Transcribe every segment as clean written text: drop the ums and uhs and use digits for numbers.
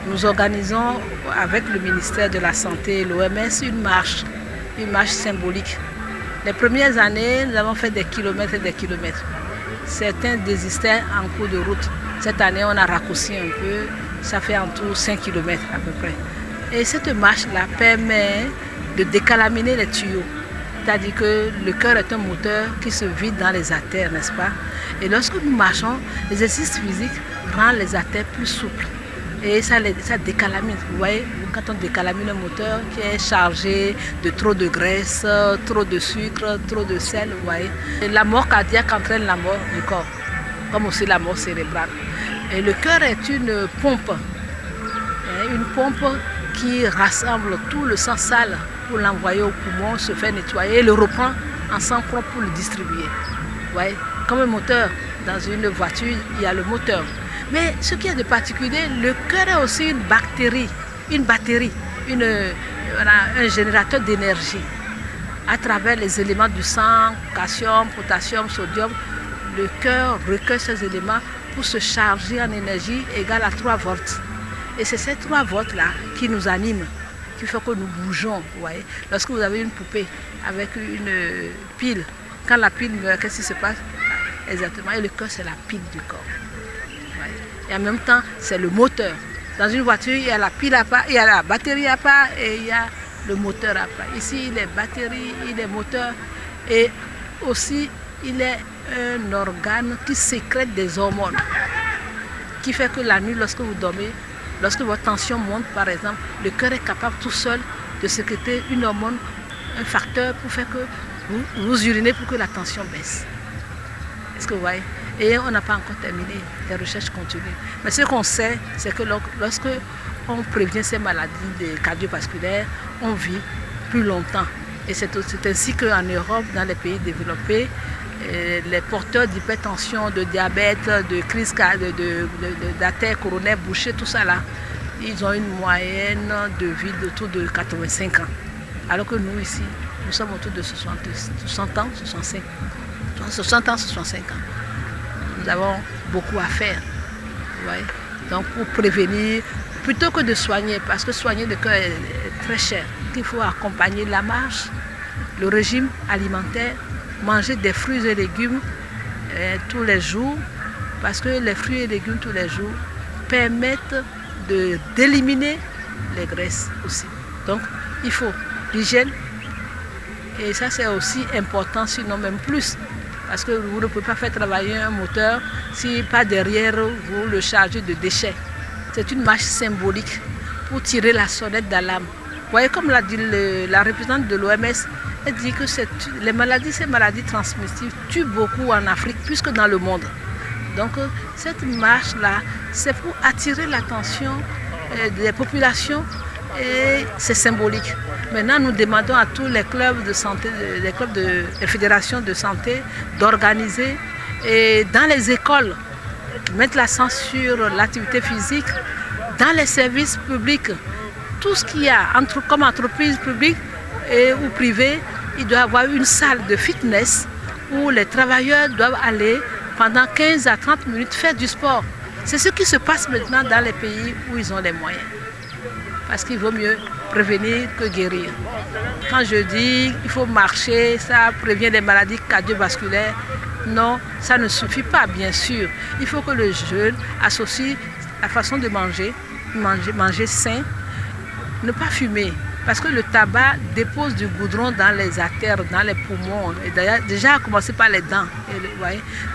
nous organisons avec le ministère de la Santé et l'OMS une marche symbolique. Les premières années, nous avons fait des kilomètres et des kilomètres. Certains désistaient en cours de route. Cette année, on a raccourci un peu, ça fait en tout 5 km à peu près. Et cette marche-là permet de décalaminer les tuyaux. C'est-à-dire que le cœur est un moteur qui se vide dans les artères, n'est-ce pas? Et lorsque nous marchons, l'exercice physique rend les artères plus souples. Et ça décalamine. Vous voyez, quand on décalamine un moteur qui est chargé de trop de graisse, trop de sucre, trop de sel, vous voyez. Et la mort cardiaque entraîne la mort du corps, comme aussi la mort cérébrale. Et le cœur est une pompe qui rassemble tout le sang sale pour l'envoyer au poumon, se faire nettoyer et le reprend en sang propre pour le distribuer. Vous voyez, comme un moteur, dans une voiture, il y a le moteur. Mais ce qui est de particulier, le cœur est aussi une batterie, un générateur d'énergie. À travers les éléments du sang, calcium, potassium, sodium, le cœur recueille ces éléments pour se charger en énergie égale à 3 volts. Et c'est ces 3 volts-là qui nous animent, qui fait que nous bougeons. Vous voyez. Lorsque vous avez une poupée avec une pile, quand la pile meurt, qu'est-ce qui se passe? Exactement, et le cœur, c'est la pile du corps. Et en même temps, c'est le moteur. Dans une voiture, il y a la pile à part, il y a la batterie à part et il y a le moteur à part. Ici, il est batterie, il est moteur et aussi, il est un organe qui sécrète des hormones. Qui fait que la nuit, lorsque vous dormez, lorsque votre tension monte, par exemple, le cœur est capable tout seul de sécréter une hormone, un facteur pour faire que vous urinez pour que la tension baisse. Est-ce que vous voyez? Et on n'a pas encore terminé, les recherches continuent. Mais ce qu'on sait, c'est que lorsque on prévient ces maladies cardiovasculaires, on vit plus longtemps. Et c'est ainsi qu'en Europe, dans les pays développés, les porteurs d'hypertension, de diabète, de crise d'artère coronaire bouchée, tout ça là, ils ont une moyenne de vie autour de 85 ans. Alors que nous ici, nous sommes autour de 60 ans, 65 ans. Nous avons beaucoup à faire. Vous voyez? Donc pour prévenir, plutôt que de soigner, parce que soigner le cœur est très cher, il faut accompagner la marche, le régime alimentaire, manger des fruits et légumes tous les jours, parce que les fruits et légumes tous les jours permettent d'éliminer les graisses aussi. Donc il faut l'hygiène, et ça c'est aussi important, sinon même plus. Parce que vous ne pouvez pas faire travailler un moteur si pas derrière vous le chargez de déchets. C'est une marche symbolique pour tirer la sonnette d'alarme. Vous voyez, comme l'a dit la représentante de l'OMS, elle dit que ces maladies transmissibles tuent beaucoup en Afrique plus que dans le monde. Donc cette marche-là, c'est pour attirer l'attention des populations et c'est symbolique. Maintenant, nous demandons à tous les clubs de santé, les fédérations de santé, d'organiser et dans les écoles, mettre l'accent sur l'activité physique, dans les services publics, tout ce qu'il y a comme entreprise publique ou privée, il doit y avoir une salle de fitness où les travailleurs doivent aller pendant 15 à 30 minutes faire du sport. C'est ce qui se passe maintenant dans les pays où ils ont les moyens. Parce qu'il vaut mieux prévenir que guérir. Quand je dis qu'il faut marcher, ça prévient les maladies cardiovasculaires, non, ça ne suffit pas, bien sûr. Il faut que le jeune associe la façon de manger sain, ne pas fumer. Parce que le tabac dépose du goudron dans les artères, dans les poumons. Et d'ailleurs, déjà à commencer par les dents.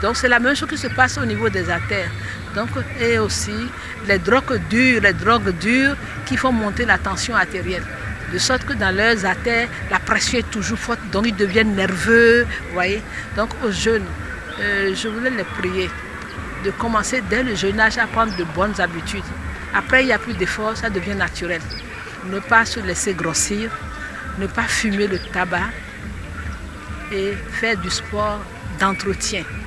Donc c'est la même chose qui se passe au niveau des artères. Donc, et aussi les drogues dures qui font monter la tension artérielle. De sorte que dans leurs artères, la pression est toujours forte, donc ils deviennent nerveux. Vous voyez. Donc aux jeunes, je voulais les prier de commencer dès le jeune âge à prendre de bonnes habitudes. Après, il n'y a plus d'efforts, ça devient naturel. Ne pas se laisser grossir, ne pas fumer le tabac et faire du sport d'entretien.